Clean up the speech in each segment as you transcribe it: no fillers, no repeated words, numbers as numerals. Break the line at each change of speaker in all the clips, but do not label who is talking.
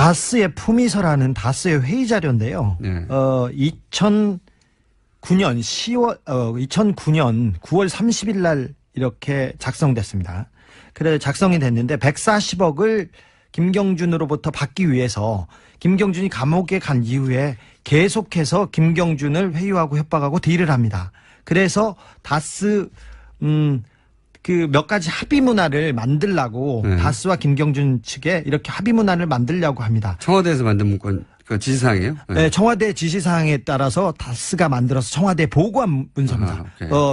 다스의 품위서라는 다스의 회의 자료인데요.
네.
2009년 9월 30일 날 이렇게 작성됐습니다. 그래 작성이 됐는데 140억을 김경준으로부터 받기 위해서 김경준이 감옥에 간 이후에 계속해서 김경준을 회유하고 협박하고 딜을 합니다. 그래서 다스 그 몇 가지 합의 문화를 만들라고
네.
다스와 김경준 측에 이렇게 합의 문화를 만들려고 합니다.
청와대에서 만든 문건 그 지시사항이에요?
네, 청와대 지시사항에 따라서 다스가 만들어서 청와대에 보고한 문서입니다.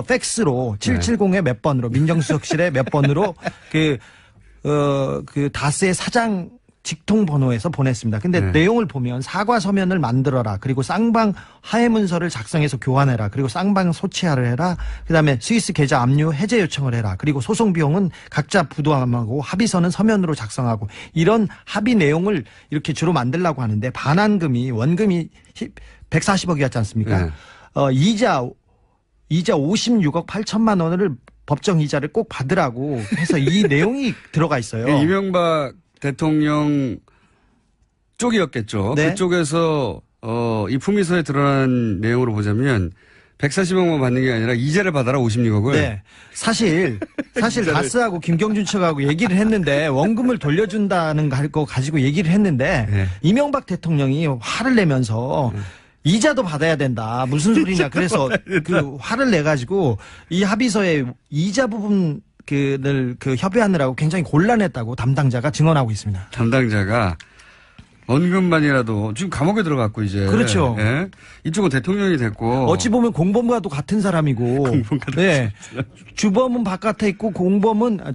팩스로 770에 몇 번으로 민정수석실에 몇 번으로 그 다스의 사장 직통 번호에서 보냈습니다. 근데 내용을 보면 사과 서면을 만들어라. 그리고 쌍방 하해 문서를 작성해서 교환해라. 그리고 쌍방 소치하를 해라. 그다음에 스위스 계좌 압류 해제 요청을 해라. 그리고 소송 비용은 각자 부담하고 합의서는 서면으로 작성하고 이런 합의 내용을 이렇게 주로 만들려고 하는데 반환금이 원금이 140억이었지 않습니까? 이자 56억 8천만 원을 법정 이자를 꼭 받으라고 해서 이 내용이 들어가 있어요.
이명박 대통령 쪽이었겠죠.
네.
그쪽에서 이 품위서에 드러난 내용으로 보자면 140억만 받는 게 아니라 이자를 받아라 56억을.
네. 사실 다스하고 김경준 측하고 얘기를 했는데 원금을 돌려준다는 거 가지고 얘기를 했는데
네.
이명박 대통령이 화를 내면서 이자도 받아야 된다. 무슨 소리냐. 그래서 그 화를 내가지고 이 합의서의 이자 부분 그 협의하느라고 굉장히 곤란했다고 담당자가 증언하고 있습니다.
담당자가 원금만이라도 지금 감옥에 들어갔고 이제.
그렇죠.
예? 이쪽은 대통령이 됐고.
어찌 보면 공범과도 같은 사람이고. 네. 주범은 바깥에 있고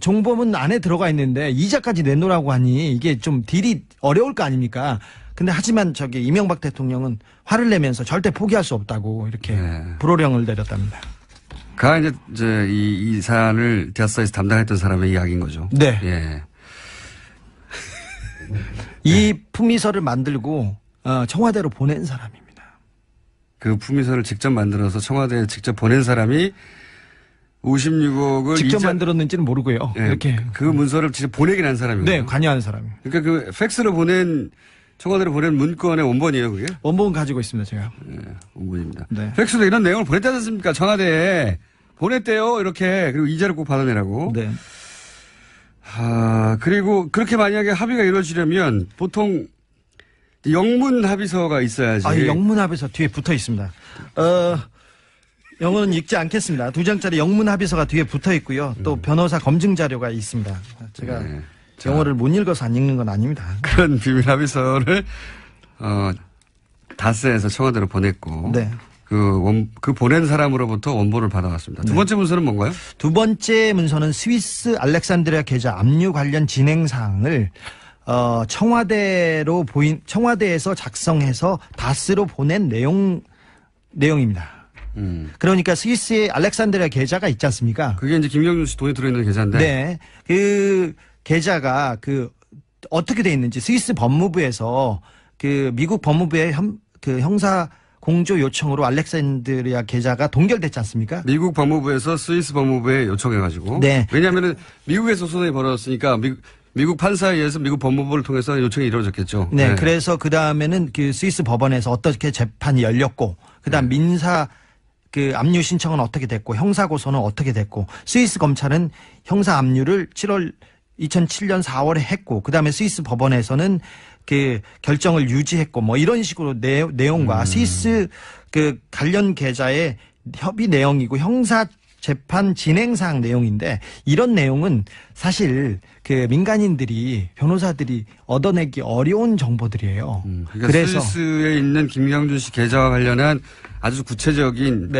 종범은 안에 들어가 있는데 이자까지 내놓으라고 하니 이게 좀 딜이 어려울 거 아닙니까? 근데 하지만 이명박 대통령은 화를 내면서 절대 포기할 수 없다고 이렇게 불호령을 내렸답니다.
가 이제 이 사안을 다스에서 담당했던 사람의 이야기인 거죠.
네.
예.
이 품위서를 만들고 청와대로 보낸 사람입니다.
그 품위서를 직접 만들어서 청와대에 직접 보낸 사람이 56억을
직접 만들었는지는 모르고요.
예,
이렇게
그 문서를 직접 보내긴 한 사람이에요.
네, 관여한 사람입니다.
그러니까 그 팩스로 청와대로 보낸 문건의 원본이에요, 그게?
원본 가지고 있습니다, 제가.
네, 원본입니다.
네.
팩스로 이런 내용을 보냈지 않습니까? 청와대에 보냈대요, 이렇게. 그리고 이자를 꼭 받아내라고.
네.
그리고 그렇게 만약에 합의가 이루어지려면 보통 영문 합의서가 있어야지.
영문 합의서 뒤에 붙어 있습니다. 영어는 읽지 않겠습니다. 2장짜리 영문 합의서가 뒤에 붙어 있고요. 또 변호사 검증 자료가 있습니다. 제가 영어를 못 읽어서 안 읽는 건 아닙니다.
그런 비밀 합의서를 다스에서 청와대로 보냈고.
네.
그 보낸 사람으로부터 원본을 받아왔습니다. 두 번째 문서는 뭔가요?
두 번째 문서는 스위스 알렉산드리아 계좌 압류 관련 진행 사항을 청와대에서 작성해서 다스로 보낸 내용입니다. 그러니까 스위스의 알렉산드리아 계좌가 있지 않습니까?
그게 이제 김경준 씨 돈이 들어있는 계좌인데.
네. 그 계좌가 어떻게 돼 있는지 스위스 법무부에서 미국 법무부의 형사 공조 요청으로 알렉산드리아 계좌가 동결됐지 않습니까?
미국 법무부에서 스위스 법무부에 요청해가지고.
네.
왜냐하면 미국에서 소송이 벌어졌으니까 미국 판사에 의해서 미국 법무부를 통해서 요청이 이루어졌겠죠.
네. 그래서 그 다음에는 스위스 법원에서 어떻게 재판이 열렸고, 그 다음 민사 압류 신청은 어떻게 됐고, 형사 고소는 어떻게 됐고, 스위스 검찰은 형사 압류를 2007년 4월에 했고, 그 다음에 스위스 법원에서는 결정을 유지했고, 뭐 이런 식으로 내용과 스위스 관련 계좌의 협의 내용이고 형사 재판 진행사항 내용인데 이런 내용은 사실 민간인들이 변호사들이 얻어내기 어려운 정보들이에요.
그러니까 그래서 스위스에 있는 김경준 씨 계좌와 관련한 아주 구체적인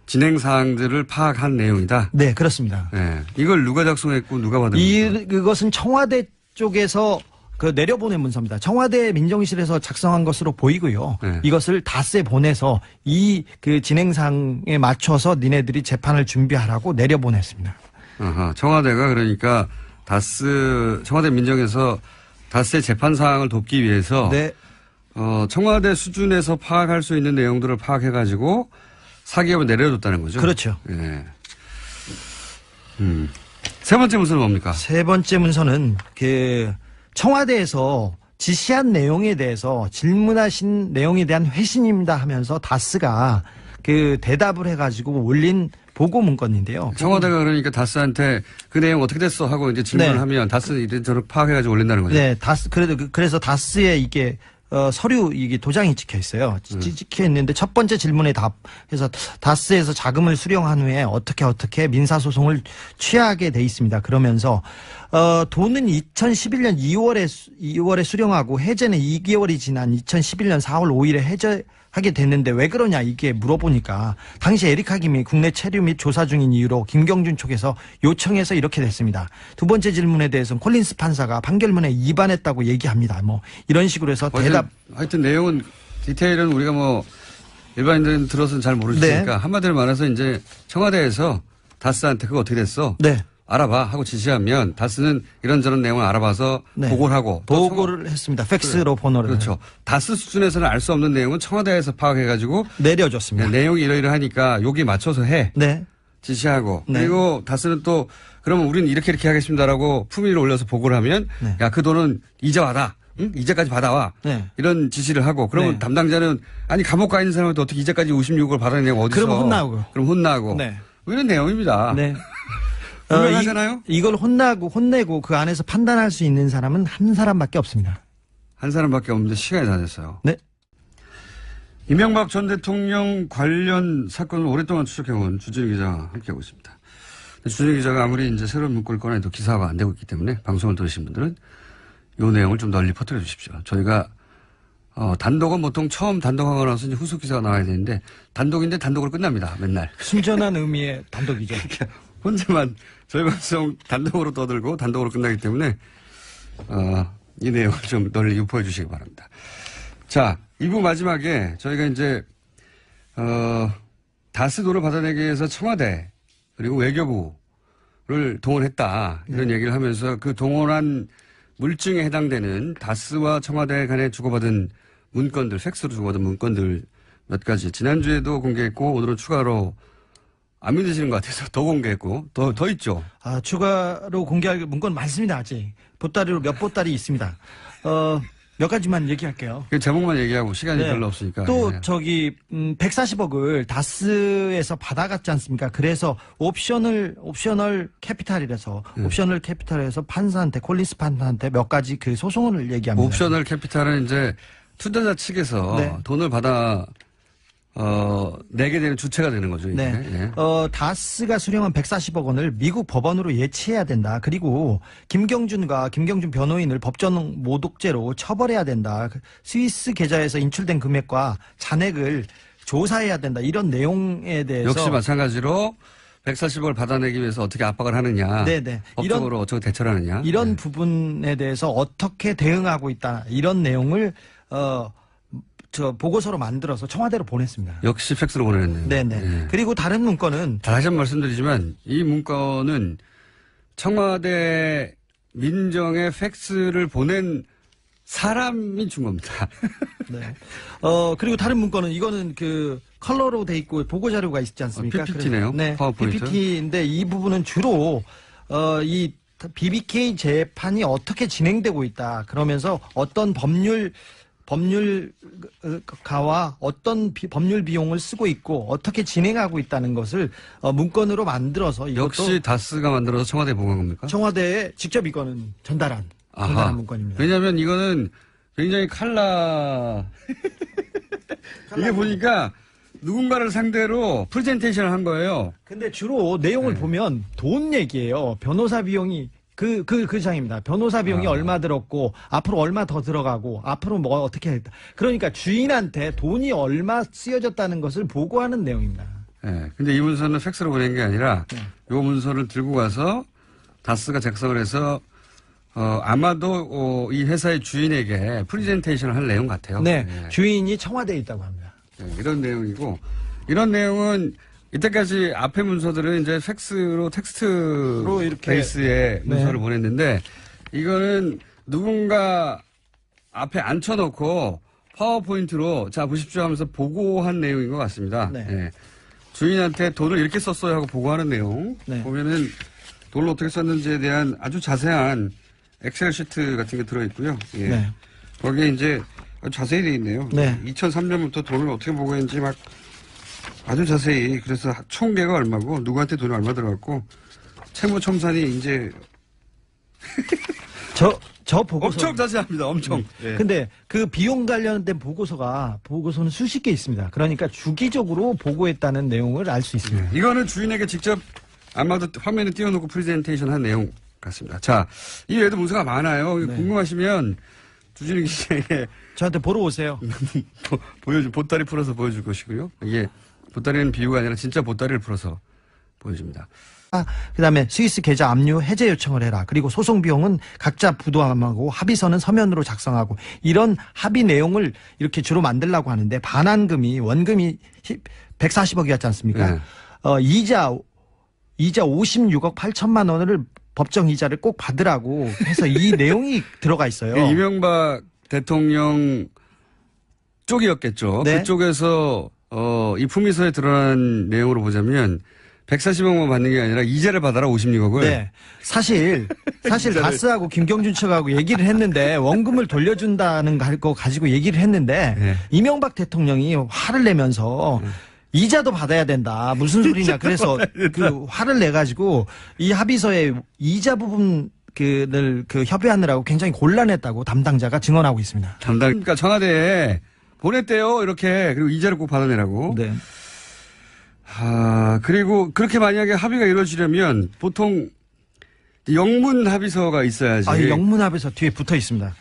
진행 사항들을 파악한 내용이다.
네, 그렇습니다.
네. 이걸 누가 작성했고 누가 받은 겁니까?
그것은 청와대 쪽에서 내려보낸 문서입니다. 청와대 민정실에서 작성한 것으로 보이고요. 네. 이것을 다스에 보내서 진행상에 맞춰서 니네들이 재판을 준비하라고 내려보냈습니다.
청와대가 그러니까 청와대 민정에서 다스의 재판 사항을 돕기 위해서 청와대 수준에서 파악할 수 있는 내용들을 파악해가지고 사기업에 내려줬다는 거죠.
그렇죠.
네. 세 번째 문서는 뭡니까?
세 번째 문서는 청와대에서 지시한 내용에 대해서 질문하신 내용에 대한 회신입니다 하면서 다스가 그 대답을 해가지고 올린 보고 문건인데요.
청와대가 그러니까 다스한테 그 내용 어떻게 됐어 하고 이제 질문을
네.
하면 다스는 이런저런 파악해가지고 올린다는 거죠.
네, 그래서 다스에 이게 서류 이게 도장이 찍혀 있어요. 찍혀 있는데 첫 번째 질문에 답해서 다스에서 자금을 수령한 후에 어떻게 민사 소송을 취하게 돼 있습니다. 그러면서 돈은 2011년 2월에 수령하고 해제는 2개월이 지난 2011년 4월 5일에 해제하게 됐는데 왜 그러냐 이게 물어보니까 당시 에리카 김이 국내 체류 및 조사 중인 이유로 김경준 쪽에서 요청해서 이렇게 됐습니다. 두 번째 질문에 대해서는 콜린스 판사가 판결문에 위반했다고 얘기합니다. 뭐 이런 식으로 해서 대답.
하여튼 내용은 디테일은 우리가 뭐 일반인들은 들어서는 잘 모르시니까
네.
한마디로 말해서 이제 청와대에서 다스한테 그거 어떻게 됐어?
네.
알아봐 하고 지시하면 다스는 이런저런 내용을 알아봐서
네.
보고를 하고
보고를 했습니다. 팩스로 번호를.
그렇죠. 다스 수준에서는 알 수 없는 내용은 청와대에서 파악해가지고
내려줬습니다.
내용이 이러이러하니까 여기 맞춰서 해.
네.
지시하고
네.
그리고 다스는 또 그러면 우리는 이렇게 하겠습니다라고 품위를 올려서 보고를 하면
네.
야, 그 돈은 이자 받아. 응? 이자까지 받아와.
네.
이런 지시를 하고 그러면
네.
담당자는 아니 감옥 가 있는 사람한테 어떻게 이자까지 56억을 받아내냐고 어디서.
그러면 혼나고.
그럼 혼나고.
네.
이런 내용입니다.
네.
분명하잖아요.
이걸 혼내고 그 안에서 판단할 수 있는 사람은 한 사람밖에 없습니다.
한 사람밖에 없는데 시간이 다 됐어요.
네.
이명박 전 대통령 관련 사건을 오랫동안 추적해온 주진우 기자와 함께하고 있습니다. 주진우 기자가 아무리 이제 새로운 문건을 꺼내도 기사화가 안 되고 있기 때문에 방송을 들으신 분들은 이 내용을 좀 널리 퍼뜨려 주십시오. 저희가 단독은 보통 처음 단독하고 나서 이제 후속 기사가 나와야 되는데 단독인데 단독으로 끝납니다. 맨날.
순전한 의미의 단독이죠.
혼자만 저희 방송 단독으로 떠들고 단독으로 끝나기 때문에 이 내용을 좀 널리 유포해 주시기 바랍니다. 자, 2부 마지막에 저희가 이제 다스도를 받아내기 위해서 청와대 그리고 외교부를 동원했다 이런 얘기를 하면서 그 동원한 물증에 해당되는 다스와 청와대 간에 주고받은 문건들, 팩스로 주고받은 문건들 몇 가지 지난주에도 공개했고 오늘은 추가로 안 믿으시는 것 같아서 더 공개했고 더 있죠.
추가로 공개할 문건 많습니다. 아직 보따리로 몇 보따리 있습니다. 몇 가지만 얘기할게요.
그 제목만 얘기하고 시간이
네.
별로 없으니까.
또
예.
140억을 다스에서 받아갔지 않습니까? 그래서 옵셔널 캐피탈이라서 옵셔널 캐피탈에서 판사한테 콜린스 판사한테 몇 가지 그 소송을 얘기합니다.
옵셔널 캐피탈은 이제 투자자 측에서
네.
돈을 받아 내게 되는 주체가 되는 거죠. 이게.
네.
예.
다스가 수령한 140억 원을 미국 법원으로 예치해야 된다. 그리고 김경준 변호인을 법정 모독죄로 처벌해야 된다. 스위스 계좌에서 인출된 금액과 잔액을 조사해야 된다. 이런 내용에 대해서
역시 마찬가지로 140억을 받아내기 위해서 어떻게 압박을 하느냐.
네네.
법적으로 어떻게 대처를 하느냐.
이런
네.
부분에 대해서 어떻게 대응하고 있다. 이런 내용을 보고서로 만들어서 청와대로 보냈습니다.
역시 팩스로 보내냈네요.
네네.
예.
그리고 다른 문건은
다시 한번 말씀드리지만 이 문건은 청와대 민정의 팩스를 보낸 사람이 준 겁니다.
네. 그리고 다른 문건은 이거는 그 컬러로 돼 있고 보고 자료가 있지 않습니까?
PPT네요.
네.
파워포인트.
PPT인데 이 부분은 주로 이 BBK 재판이 어떻게 진행되고 있다. 그러면서 어떤 법률가와 어떤 법률 비용을 쓰고 있고 어떻게 진행하고 있다는 것을 문건으로 만들어서 이것도
역시 다스가 만들어서 청와대에 보고한 겁니까?
청와대에 직접 이거는 전달한 문건입니다.
왜냐하면 이거는 굉장히 이게 보니까 누군가를 상대로 프레젠테이션을 한 거예요.
근데 주로 내용을
네.
보면 돈 얘기예요. 변호사 비용이 그 장입니다. 변호사 비용이 얼마 들었고 앞으로 얼마 더 들어가고 앞으로 뭐 어떻게 했다. 그러니까 주인한테 돈이 얼마 쓰여졌다는 것을 보고하는 내용입니다.
네. 근데 이 문서는 팩스로 보낸 게 아니라 이 문서를 들고 가서 다스가 작성을 해서 아마도 이 회사의 주인에게 프레젠테이션을 할 내용 같아요.
네.
네.
주인이 청와대에 있다고 합니다.
네, 이런 내용이고 이런 내용은 이때까지 앞에 문서들은 이제 팩스로 텍스트로
이렇게
베이스의 문서를
네.
보냈는데 이거는 누군가 앞에 앉혀놓고 파워포인트로 자 보십시오 하면서 보고한 내용인 것 같습니다.
네.
네. 주인한테 돈을 이렇게 썼어요 하고 보고하는 내용
네.
보면은 돈을 어떻게 썼는지에 대한 아주 자세한 엑셀 시트 같은 게 들어있고요. 예.
네.
거기에 이제 아주 자세히 돼 있네요.
네.
2003년부터 돈을 어떻게 보고했는지 막 아주 자세히. 그래서 총계가 얼마고 누구한테 돈이 얼마 들어갔고 채무청산이 이제
저 보고서
엄청 자세합니다. 엄청. 네.
근데 그 비용 관련된 보고서는 수십 개 있습니다. 그러니까 주기적으로 보고했다는 내용을 알 수 있습니다.
이거는 주인에게 직접 아마도 화면에 띄워놓고 프레젠테이션 한 내용 같습니다. 자, 이 외에도 문서가 많아요. 궁금하시면 주진우 기자에게
저한테 보러 오세요.
보따리 풀어서 보여줄 것이고요. 이게 보따리는 비유가 아니라 진짜 보따리를 풀어서 보여줍니다.
그다음에 스위스 계좌 압류 해제 요청을 해라. 그리고 소송 비용은 각자 부담하고 합의서는 서면으로 작성하고 이런 합의 내용을 이렇게 주로 만들려고 하는데 반환금이 원금이 140억이었지 않습니까?
네.
이자 56억 8천만 원을 법정 이자를 꼭 받으라고 해서 이 내용이 들어가 있어요.
이명박 대통령 쪽이었겠죠.
네.
그쪽에서 이 품위서에 드러난 내용으로 보자면 140억만 받는 게 아니라 이자를 받아라 56억을.
네. 사실 다스하고 김경준 측하고 얘기를 했는데 원금을 돌려준다는 거 가지고 얘기를 했는데
네.
이명박 대통령이 화를 내면서 이자도 받아야 된다. 무슨 소리냐. 그래서 그 화를 내가지고 이 합의서에 이자 부분 그 협의하느라고 굉장히 곤란했다고 담당자가 증언하고 있습니다.
그러니까 청와대에 보냈대요. 이렇게. 그리고 이자를 꼭 받아내라고.
네.
그리고 그렇게 만약에 합의가 이루어지려면 보통 영문 합의서가 있어야지.
영문 합의서 뒤에 붙어 있습니다.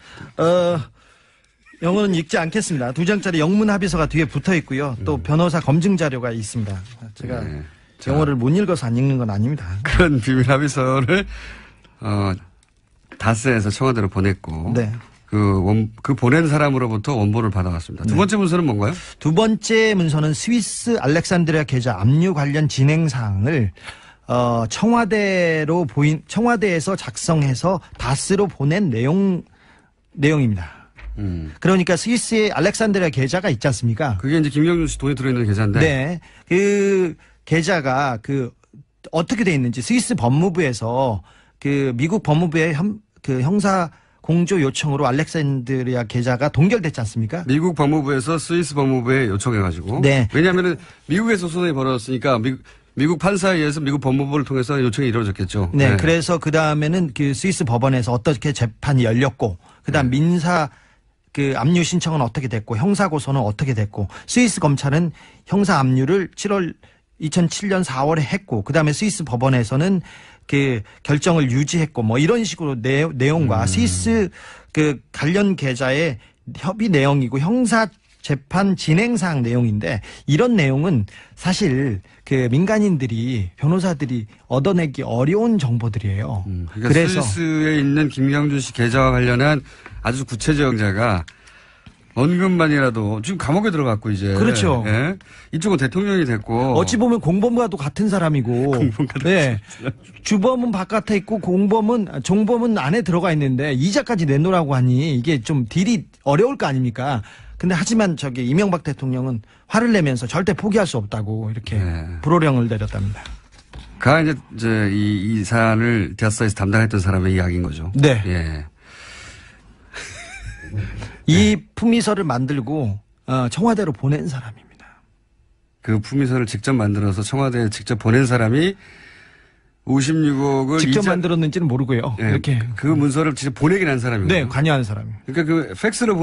영어는 읽지 않겠습니다. 2장짜리 영문 합의서가 뒤에 붙어 있고요. 또 변호사 검증 자료가 있습니다. 제가 영어를 못 읽어서 안 읽는 건 아닙니다.
그런 비밀 합의서를 다스에서 청와대로 보냈고.
네.
그 보낸 사람으로부터 원본을 받아왔습니다. 두 번째 문서는 뭔가요?
두 번째 문서는 스위스 알렉산드리아 계좌 압류 관련 진행 사항을 청와대에서 작성해서 다스로 보낸 내용입니다. 그러니까 스위스의 알렉산드리아 계좌가 있지 않습니까?
그게 이제 김경준 씨 돈이 들어있는 계좌인데.
네. 그 계좌가 어떻게 돼 있는지 스위스 법무부에서 미국 법무부의 형사 공조 요청으로 알렉산드리아 계좌가 동결됐지 않습니까?
미국 법무부에서 스위스 법무부에 요청해가지고.
네.
왜냐하면 미국에서 소송이 벌어졌으니까 미국 판사에 의해서 미국 법무부를 통해서 요청이 이루어졌겠죠.
네. 그래서 그 다음에는 스위스 법원에서 어떻게 재판이 열렸고, 그다음 민사 압류 신청은 어떻게 됐고, 형사 고소는 어떻게 됐고, 스위스 검찰은 형사 압류를 2007년 4월에 했고, 그다음에 스위스 법원에서는 결정을 유지했고, 뭐 이런 식으로 내용과 스위스 관련 계좌의 협의 내용이고 형사 재판 진행사항 내용인데 이런 내용은 사실 민간인들이 변호사들이 얻어내기 어려운 정보들이에요.
그러니까 그래서 스위스에 있는 김경준 씨 계좌와 관련한 아주 구체적 자가 원금만이라도 지금 감옥에 들어갔고 이제.
그렇죠.
예? 이쪽은 대통령이 됐고.
어찌 보면 공범과도 같은 사람이고. 네. 주범은 바깥에 있고 종범은 안에 들어가 있는데 이자까지 내놓으라고 하니 이게 좀 딜이 어려울 거 아닙니까? 근데 하지만 이명박 대통령은 화를 내면서 절대 포기할 수 없다고 이렇게 불호령을 내렸답니다.
이제 이 사안을 다스에서 담당했던 사람의 이야기인 거죠.
네.
예.
이 품위서를 만들고 청와대로 보낸 사람입니다.
그 품위서를 직접 만들어서 청와대에 직접 보낸 사람이 56억을
직접 만들었는지는 모르고요.
네,
이렇게
그 문서를 직접 보내긴 한 사람이에요.
네, 관여한 사람이에요.
그러니까 팩스로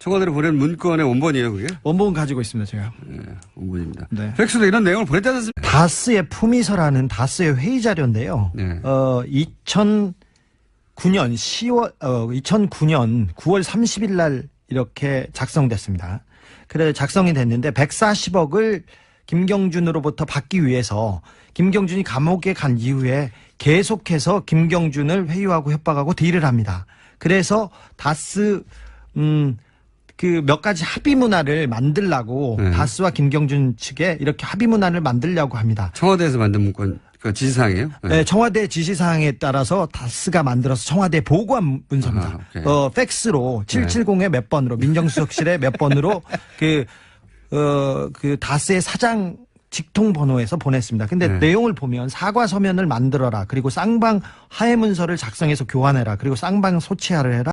청와대로 보낸 문건의 원본이에요, 그게?
원본 가지고 있습니다, 제가.
네, 원본입니다.
네.
팩스로 이런 내용을 보냈다는 않습니까?
다스의 품위서라는 다스의 회의 자료인데요.
네.
2009년 9월 30일 날 이렇게 작성됐습니다. 그래 작성이 됐는데 140억을 김경준으로부터 받기 위해서 김경준이 감옥에 간 이후에 계속해서 김경준을 회유하고 협박하고 딜을 합니다. 그래서 다스 몇 가지 합의 문화를 만들라고 다스와 김경준 측에 이렇게 합의 문화를 만들려고 합니다.
청와대에서 만든 문건 지시사항이에요?
네, 청와대 지시사항에 따라서 다스가 만들어서 청와대에 보고한 문서입니다. 팩스로 770에 몇 번으로 민정수석실에 몇 번으로 다스의 사장 직통 번호에서 보냈습니다. 근데 내용을 보면 사과 서면을 만들어라. 그리고 쌍방 하해 문서를 작성해서 교환해라. 그리고 쌍방 소치하를 해라.